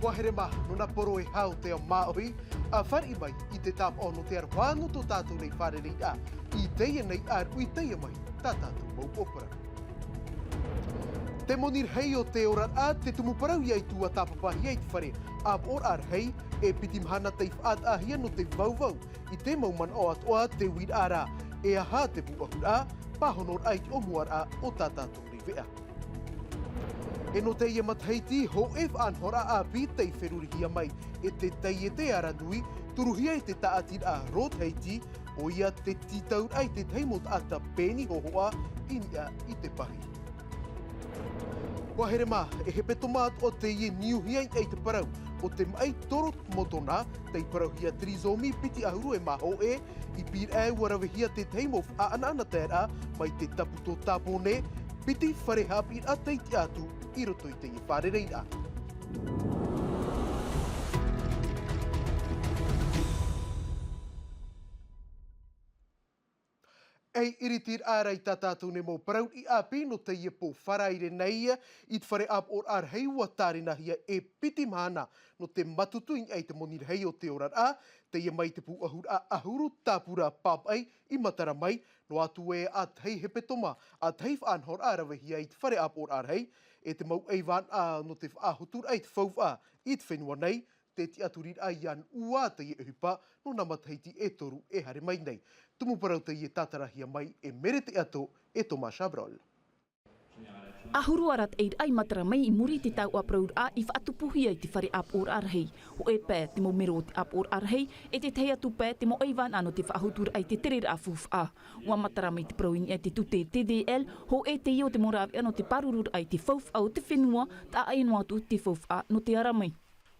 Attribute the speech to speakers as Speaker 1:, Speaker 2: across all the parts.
Speaker 1: Wahere maha, nuna poro e hau te maoi, a whari mai I te tap ono te arwhango tō tātou nei whare nei a, I teia nei ar ui teia mai, tā tātou mau opera. Te monir hei o te ora a, te tumuparau iai tua tāpapahi ei te whare, a or ar hei, e piti mhana teif at ahia no te vauvau, I te mauman o atoa te wir ara, e aha te buahur a, pahonor ait o muar a o tā tātou nei vea. E no te ia mathaiti ho ef anhora a pita I wherurihia mai e te teie te ara nui, turuhia I te taatir a rot heiti o ia te titaur ai te teimot ata peni hohoa inia I te pahi. Wahere mā, e he petomaat o te ie niuhia I te parau, o te mai torot motona, te parauhia trizomi piti ahuru e maho e, I pir e warawehia te teimof a anana tēra mai te taputo tapone, piti wharehapi a teiti atu I roto I te I whare reira. Ei iritir ārai tā tātou ne mō parau I api no te ia pō wharaire nei I te whare ap or ar hei ua tārinahia e piti mana no te matutuing ei te monir hei o te orar a, te ia mai te pū ahur a ahuru tāpura pāpai I matara mai, no atu e a tei he petoma, a tei whanhor arawehi ei te whare ap or ar hei, e te mau eivan a no te whaahutur ei te whauw a I te whenua nei, te ti aturir a ian ua te I ehupa no namateiti e toru e hare mai nei. Tumuparau te I tātarahia mai e mere te ato e Thomas Chabrol.
Speaker 2: Ahuru arat eir ai matara mai I muri te tau apraur a I whaatupuhi ai te whare ap or arhei. O e pē te mo mero te ap or arhei, e te tei atu pē te mo eivan ano te whaahutur ai te terer a fuf a. Ua matara mai te prauing e te tute TDL, ho e te io te morawe ano te parurur ai te fuf au te whenua, ta ainu atu te fuf a no te aramai.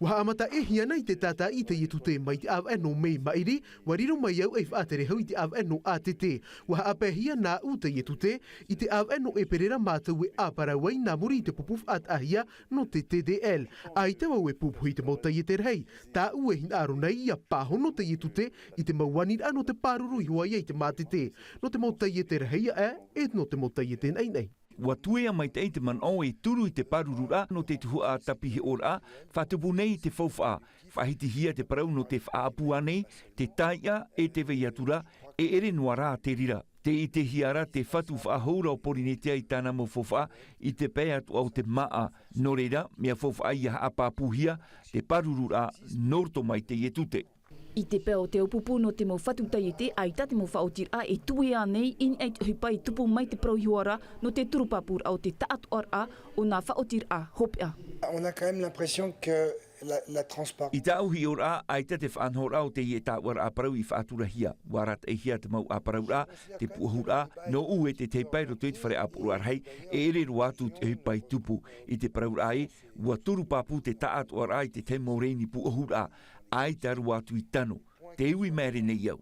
Speaker 1: Wa amata e hia nei te tata I te ietu te mai te av eno mei mairi, wa riro mai au e whaatere hau I te av eno a te te. Wa ape hia nā u te ietu te, I te av eno e perera mātou e āparawai nā muri I te pupuf at ahia no te TDL. Ai te wau e pupu I te mauta I te rei. Tā u e hin aro nei ia pāho no te ietu te, I te mauanir ano te pāruru I hua I te māte te. No te mauta I te rei e no te mauta I te nei nei.
Speaker 3: Wa tuea mai te eite man o e turu I te parurura no te tuhu a tapihi ora, whatupu nei te fauwha, whahiti hia te parau no te whaapua nei, te taia e te veiatura, e ere noara te rira. Te I te hiara te whatu whahoura o porinetea I tāna mo fauwha, I te pēa tu au te maa, no reira, mea fauwha I a apapuhia, te parurura, norto mai te ietute.
Speaker 2: I te pēo te upupu no te mo whatutai te aita te mo whaotir a e tue a nei in eit hupai tupu mai te prohiora no te turupapur au te taatu ar a o nā whaotir a hope a.
Speaker 4: On a quand même l'impression que la transparence.
Speaker 3: I tā uhi ora aita te whanhora o te i e tāwara a parau I whaatura hia. Warat e hia te mau a parau a, te puahura, no u e te teipai roto I te whare apuru ar hei, e ere roatu te hupai tupu I te parau a e, ua turupapu te taatu ar a I te te moreini puahura. Ai te aruatu I tano, te iwi mere nei au.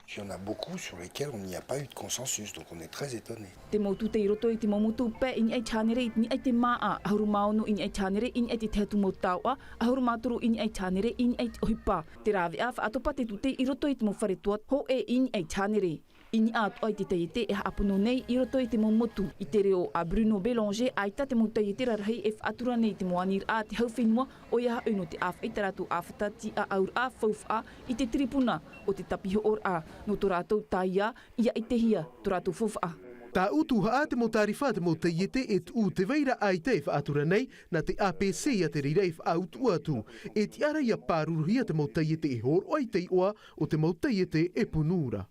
Speaker 4: Il y en a beaucoup sur lesquels on n'y a pas eu de consensus, donc on est très étonnés.
Speaker 2: Te motu te roto I te momutu pē I ai tānere I ai te maa, ahuru maunu I ai tānere I ai te teatu mo taua, ahuru māturu I ai tānere I ai te ohipa. Te rāwe a whaatopa te tute I roto I te mo whare tuat, ho e I ai tānere. Ini atu ai te teiete e haapuno nei I roto I te momotu. I te reo a Bruno Bélanger aita te mo teiete rarhei e whaatura nei te moanir a te hauwhenua o ia hauno te awh i taratu awhatati a aur a fauf a I te tripuna o te tapiho or a. No tō rātou taia ia I te hia tō rātou fauf a.
Speaker 1: Tā utuha a te mo tariwha te mo teiete e tu te veira ai te whaatura nei na te APC a te reira I whaautu atu. E ti ara ia pāruruhia te mo teiete e hor o ai te oa o te mo teiete e punura.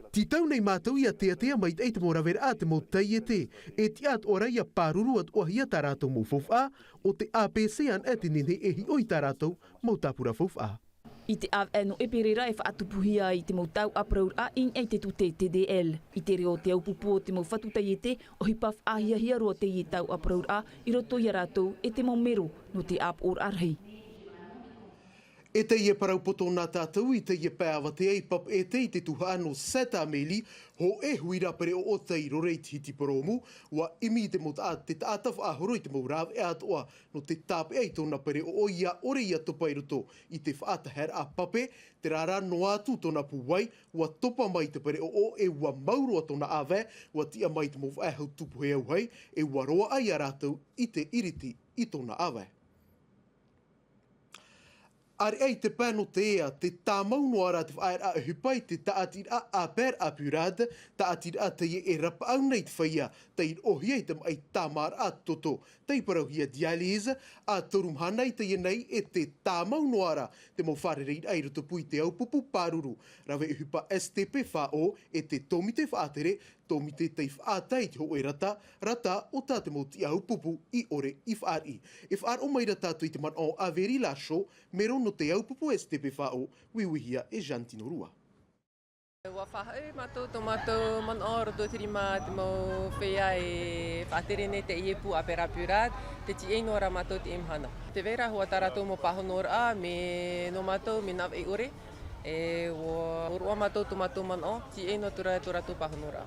Speaker 1: Ti tau nei mātou ia tea mai te mo rawera a te mo teiete, e ti at ora ia pāruru at ohia tā rātou mo fofa, o te APC an ati nene e hi oi tā rātou mo tāpura fofa.
Speaker 2: I te av eno e perera e whaatupuhia I te mo tau apraur a in e te tute TDL. I te reo te aupupu o te mo whatutaiete, o hipaf ahia hia roa te I tau apraur a, I roto ia rātou e te mo mero no te ap or arhei.
Speaker 1: E te ia parau poto nā tātou I te ia pēawa te eipap e te tuha no Sata Meli, ho e huira pere o tei rorei tihiti paromu, wa imi te mo te tātawha ahoro I te mo rāwe e atoa no te tāpe ei tōna pere o ia ore ia topai roto I te whaatahera a pape, te rāra no atu tōna puwai, wa topa mai te pere o e wa mauro a tōna awe, wa tia mai te mo whaehau tupu he au hei, e wa roa ai a rātou I te iriti I tōna awe. Ar ei te pano te ea, te tāmau no ara te whaer a hupai te taatir a per apurad, taatir a te e rapa au nei te whaia, te ir ohi ei te mai tāmar a toto, te i parau hia dialyse, a torum hanai te nei e te tāmau no ara, te mau whare rei ai roto pui te au pupu paruru, rawe e hupa STP whao e te tomi te whaatere, tomi te te whaatai te hoe rata o tā te mau ti au pupu i ore i whaari. E whaar o mai rata tui te man o averi la show, mero no te au pupu STP whao, wiwihia e Jantino Rua.
Speaker 5: Wa whahau mātou tō mātou man o roto tirima te mau whea e whaatere ne te iepu a perapurat, te ti eino ora mātou te imhana. Te vera hua taratou mo pahonor a me no mātou me nav e ore, e ua mātou tō mātou man o, ti eino tura tō pahonor a.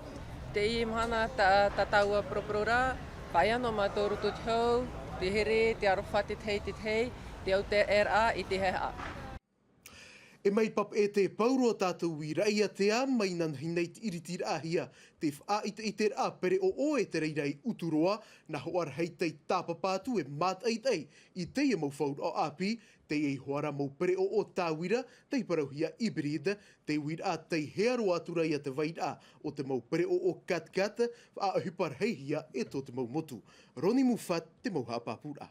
Speaker 5: Te imhana ta taua proprora, whaia no mātou roto te hau, te here, te arofa te tei, te au te RA i te hea.
Speaker 1: E mai pap e te pauro tātou i raia te a mai nan hinei te iritir ahia, te wha i te a pere o e te reirei uturoa, na hoar hei tei tāpapātu e māt ei, i te e mau whaur o api, te e hoara mau pere o tāwira, te parauhia hibrid, te wir a te hearo atura ia te vaid a, o te mau pere o kat, a hupar heihia e tō te mau motu. Roni Mufat, te mau hapapura.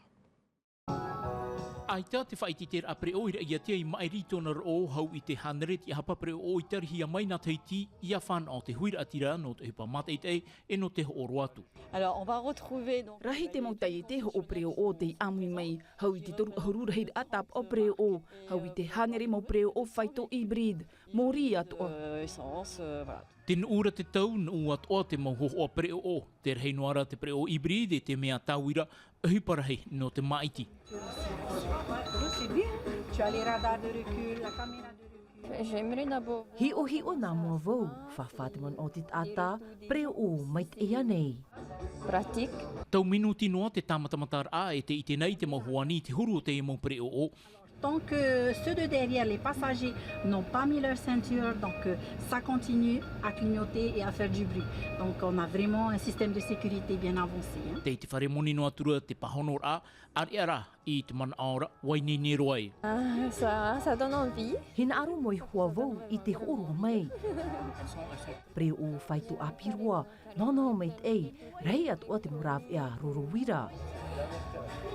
Speaker 6: Aita te whaititer a preo i ia te i mai ritonar o hau i te haneret i hapa preo o i tarhi a mai na teiti i a whan o te huira atira no te hupa mateitei e no te hooro atu.
Speaker 7: Alors, on va retrouver donc
Speaker 2: Rahi te mautai e te ho o preo o te amui mai, hau i te toru ahurura hei atap o preo o, hau i te hanere mau preo o whaito hybrid, mori atoa.
Speaker 7: essence, voilà.
Speaker 6: Tēn ura te tau nu atoa te mau hoho a preo o, te rei noara te preo hibride te mea tauira ahiparahi no te maiti.
Speaker 8: Tu as les radars de recul, la caméra de recul.
Speaker 7: J'aimerais d'abord
Speaker 9: Hi o nā mua vau, whawhāteman o te ata, preo o mai te ea nei.
Speaker 7: pratique.
Speaker 6: Tau minu tinoa te tāmatamatar a e te ite nei te mahuani te huru o te e mau preo o.
Speaker 8: Tant que ceux de derrière, les passagers, n'ont pas mis leur ceinture, donc ça continue à clignoter et à faire du bruit. Donc on a vraiment un système de sécurité bien avancé. Hein.
Speaker 6: Te ite whare moni no atura te pahonor a, ari ara i te mana aora, waini ni roai.
Speaker 7: Ça donne envie.
Speaker 9: Hina aro moi hua vau i te horo mai. Preo o whaito apirua, nono mai te ei, rei atu o te murav ea rorowira.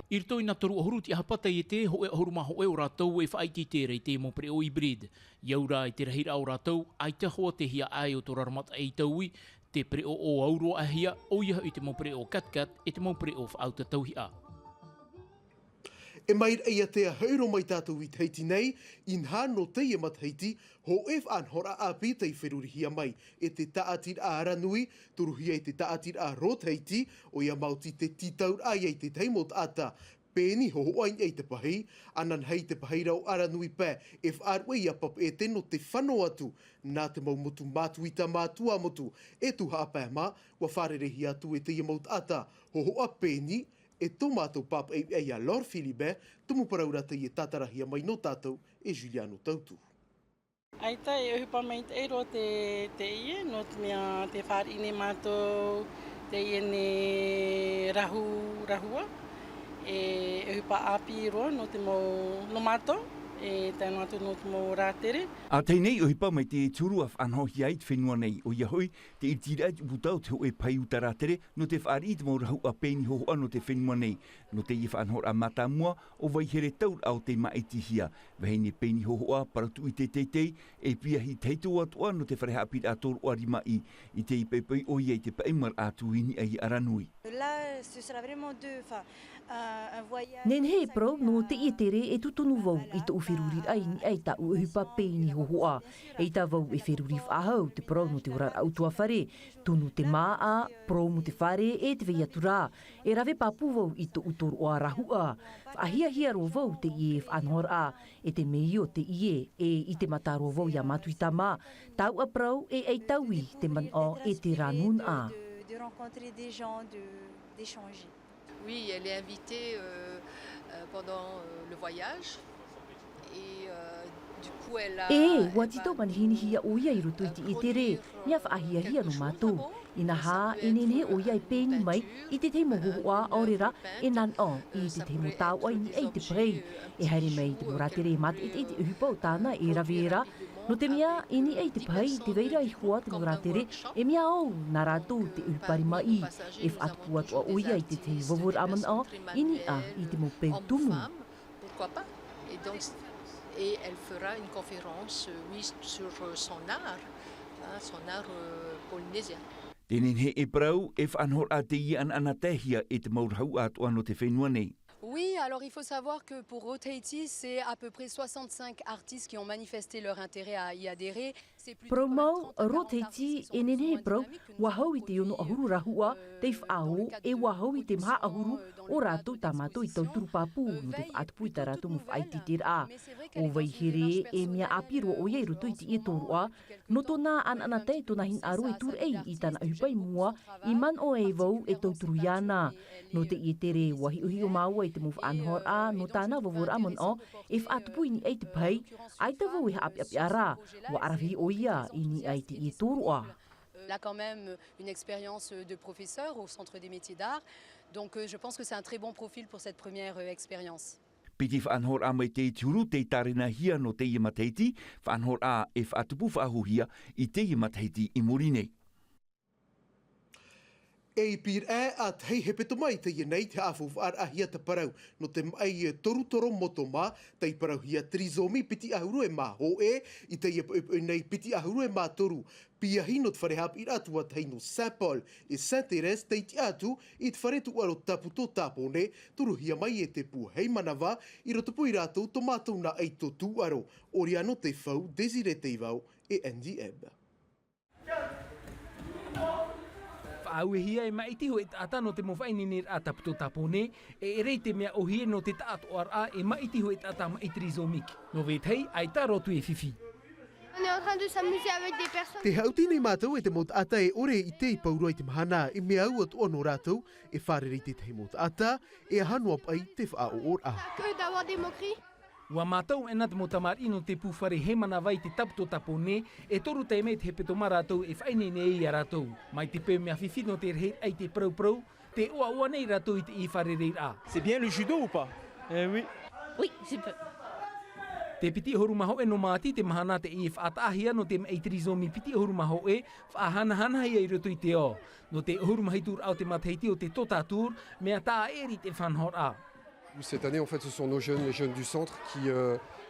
Speaker 6: I rito ina toru ahuru ti ahapata i te hoe ahuru maho e o rātou e whaiti te rei te mo preo hybrid. Iaura i te rahira o rātou, ai te hoa te hia ai o tō raramata e taui, te preo o auro ahia, o iha i te mo preo katkat, e te mo preo whaauta tauhi a.
Speaker 1: E mai eia te hauro mai tātou i teiti nei, inha no te e matheiti, ho e whanhora a pītei wherurihia mai, e te taatir a aranui, turuhia e te taatir a roteiti, o ia mauti te titaur ai e te teimot ata, pēni ho oain e te pahi, anan hei te pahi rau aranui pē, e whaarwe ia pap e te no te whano atu, nā te mau motu mātuita mātua motu, e tu hapē ma, wa wharerehi atu e te iamaut ata, ho hoa pēni, e tō mātou pap e a Lor Filibe, tumu paraurata i e tātarahia mai no tātou e Juliano Tautu.
Speaker 10: Aita e hupa mai te eiro te ie, no te mea te whaarine mātou te ie ne rahua, e hupa api roa no te mau no mātou, e tēnu atu no te mau rātere.
Speaker 3: A tei nei o hipa mai te turu a whanhohi ai te whenua nei o iahoi, te itira atu putau te ho e pai utaratere, no te whaari te mau rahu a pēni hohoa no te whenua nei, no te i whanhor a matamua o waihere taur au te maitihia, wahine pēni hohoa paratu i te teitei, e pia hi teitu atua no te whareha apit a tōru o arima i te i peipei o iei te paimar atu ini ai aranui.
Speaker 11: Là, ce sera vraiment un voyage.
Speaker 9: Nen he pro no te ietere e tutonu vau i te uwhirurir ai ni ai ta ua hupa pēni hohoa. E ta vau e whiruri whahau te pro no te urar autua whare. Tunu te maa, pro mo te whare e te veiatura. E rave papu vau i te utor o a rahua. Ahia ro vau te ie whanhor a. E te mei o te ie e i te mataro vau ia matu i ta ma. Tau a prau e ei taui te man o e te ranun a.
Speaker 11: De rencontrer des gens, d'échanger.
Speaker 5: Oui, elle est invitée pendant le voyage et du coup elle a...
Speaker 9: E, watito manhini hia o ia i roto i te etere, nia whaahia hia no mātou. Ina hā inene o iai pēni mai I te teimo hoa aorera e nan o I te teimo tau ai ni ei te prei. E haere mai te moratere mat I te uhipa o tāna e raviera. No te mea ini ei te pai te veira I hoa te moratere e mea au nā rātou te uhipari mai. E whaatpua tua o iai te te vovor aman a ini a I te mo pēu tumu.
Speaker 12: Pourquoi pas? Et elle fera une conférence sur son art polynésien.
Speaker 3: Tēnei he e prau e whanhor a te I an anatehia e te maurhau atoa no te whenua nei.
Speaker 13: Oui, alors il faut savoir que pour Road Haiti, c'est à peu près 65 artistes qui ont manifesté leur intérêt à y adhérer.
Speaker 9: Promau Road Haiti e nene prau wahau I te ono ahuru rahua te whaau e wahau I te maha ahuru o rātou tamato I tau turupāpū no te whaatpui ta rātou mo whaiti te rā. O waihere e mea apiro o iei roto I te e tōrua, no tōna ananate tōna hin aro e tur ei I tana upai mua I man o e vau e tau turuyana. No te I tere wahi uhi o maua I te move anhor a no tāna wawor amon o e whaatpui ni ei te pai, ai te vau I haapi api ara, wa aravi o ia ini ai te I tōrua.
Speaker 13: Là quand même une expérience de professeur au Centre des métiers d'art, donc je pense que c'est un très bon profil pour cette première expérience.
Speaker 3: Piti whaanhor a mai te turu te tarina hia no te I mateiti, whaanhor a e whaatupu whaahuhia I te I mateiti I Morine.
Speaker 1: E pir a tei hepeto mai te nei te afu ar ahia te parau no te mai torutoro moto ma te parau hia trizomi piti ahuru e ma ho I te nei piti ahuru e ma toru pia hino te wharehap I atua te no Saint-Paul e Saint-Thérèse te iti atu I te wharetu aro tapu tō tāpone turu hia mai e te pu hei manawa I rotopo I rātou tomatou na ei tō tū aro ori ano te whau Desire Teivau e Andy Ebb.
Speaker 6: Aue hia e maiti ho e tata no te mowhaini nir a taputo tapone e rei te mea o hie no te taato ar a e maiti ho e tata maitri zomik. No vethei, ai ta rotu e fifi.
Speaker 14: On est en train de s'amuser avec des personnes.
Speaker 1: Te hauti nei mātou e te mot ata e ore I te I paurua I te mahana e mea au atu ono rātou e wharere te te mot ata e hanua pai te wha o or a.
Speaker 14: Que d'avoir des moqueries.
Speaker 6: Wa mātou e nat mo tamari no te pūwhare he mana vai te taputo tapone e toru te me te hepeto marātou e whaine nei a rātou. Mai te pēu mea whiwhi no te rei ai te prau, te oa nei rātou I te I wharere a.
Speaker 15: C'est bien le judo ou pas? Oui.
Speaker 14: Oui, c'est peu.
Speaker 6: Te piti horu maho e no māti te mahana te I whaatahia no te mei trizomi piti horu maho e whaahana ia I roto I te o. No te horu mahitur au te mateiti o te totatur mea tā eri te whanhor a.
Speaker 16: Cette année, en fait, ce sont nos jeunes, les jeunes du centre qui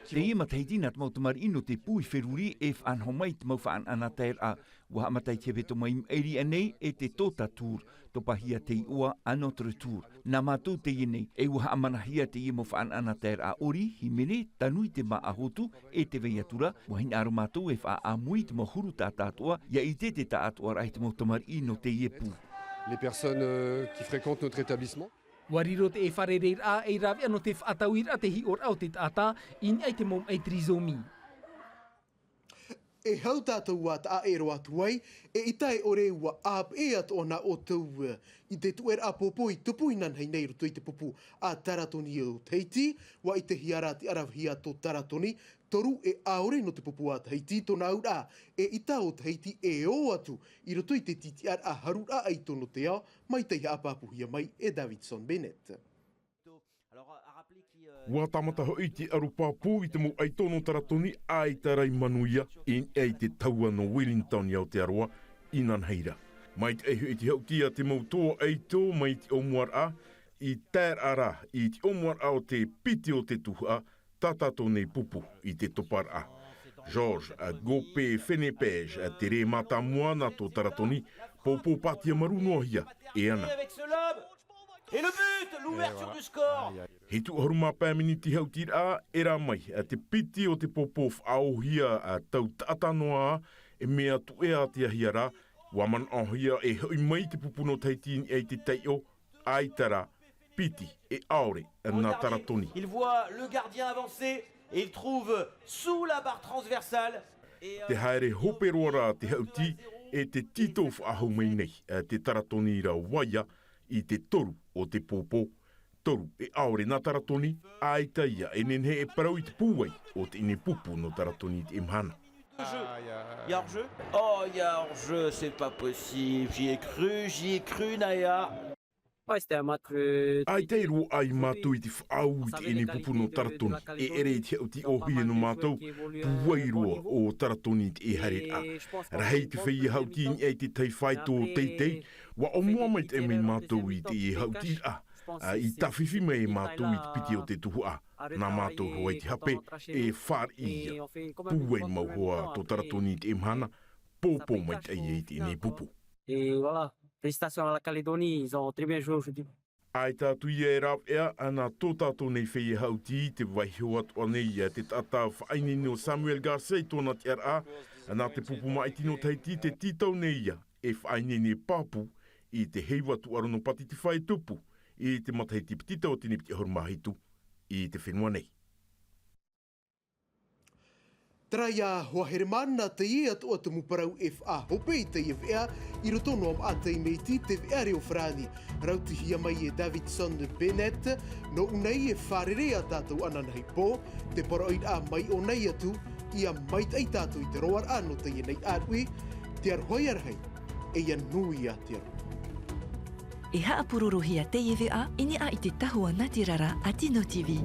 Speaker 3: Te I mateiti nat mautamari ino te pui wheruri e whanhomai te mau whaan anater a waha matai te veto mai eri anei e te totatur topahia te ua anotre tur. Nā mātou te inei e waha amanahia te I mo whaan anater a ori himene tanui te maa hotu e te veiatura wahin aro mātou e wha amui te mohuru tātātua ia I te tātua rai te mautamari ino te iepu.
Speaker 16: Les personnes qui fréquentent notre établissement.
Speaker 6: Wariro te e wharereir a e rawi ano te whaatauir a te hi or au te tata in ai te mom ai trizomi.
Speaker 1: E hau tātou wā ta aero atu ai, e itai ore ua ap e at ona o tau I te tuer a popo I tupu inan hei nei roto I te popo a taratoni o Teiti, wa I te hiara te arawhia tō taratoni, toru e aore no te popo a Teiti tōna aura, e ita o Teiti e o atu, I roto I te titi ar a harura ai tono te ao, mai te hea apapuhia mai e Davidson Bennett.
Speaker 17: Wa tamata hoi te arupapū I te mo ai tono taratoni ai tarai manuia in ei te taua no Wellington iau te aroa inan heira. Mai te ehu I te hautia te mautoa ai tō mai te omuar a I tēr ara I te omuar a o te piti o te tuhua tatato nei pupu I te topar a. George a gope whenepej a te re mata moana tō taratoni popo patia marunoa hia e ana.
Speaker 15: Et le but, l'ouverture du score.
Speaker 17: He tu haruma pēmini ti hautir a era mai a te piti o te popo whaohia a tau tatanoa e mea tu ea te ahiara waman ahia e hoi mai te pupuno Teiti e te teio aitara piti e aore na taratoni.
Speaker 15: Il voit le gardien avancer et il trouve sous la barre transversale.
Speaker 17: Te haere hoperoara te hauti e te tito whaahau mai nei te taratoni ra waia I te toru o te popo, toru e aore nā taratoni, aitaia e nenhe e parau I te pūwai o te ine pupu no taratoni te imhana.
Speaker 15: Il y a hors-jeu? Oh, il y a hors-jeu, c'est pas possible. J'y ai cru, Naya.
Speaker 18: Ouais, c'était un match.
Speaker 17: Ai te ro ai mātou I te whaau I te ene pupu no taratoni. E ere te au ti ohia no mātou, puairoa o taratoni te e hare a. Rahei te whai hauti I te tai whai tō teitei, wa o mua mai te mei mātou I te e hauti a. I tawhiwhi mai mātou I te piti o te tuhu a. Nā mātou hoa I te hape, e whār ia. Puai mau hoa tō taratoni te emhana, pōpō mai te I te ene pupu.
Speaker 18: Et voilà. Félicitations à la Calédonie, ils ont très bien joué aujourd'hui.
Speaker 17: Ai tātou ia e rāw ea, ana tō tātou nei whei hauti, te waiho atu anei ia, te tata whainini o Samuel Garcia I tōna te ara, ana te pupu mai tino taiti te titau nei ia, e whainini pāpu, I te heiwa tu arono pati te whai tupu, I te mataiti pitita o tini piti horumahitu, I te whenua nei.
Speaker 1: Traia hoa here mana te ia tu atu muparau F.A. Hope I te iwea, I roto no am atai mei ti te wea reo whrani. Rautihia mai e Davidson Bennett, no unai e wharere a tātou ananai pō, te paraoid a mai o nei atu, ia mait ai tātou I te roar ano te ia nei arui, te arhoi arhei, e ia nui a te aru.
Speaker 19: E haapurorohia te iwea, ini a I te tahua Ngāti Rara a Tino TV.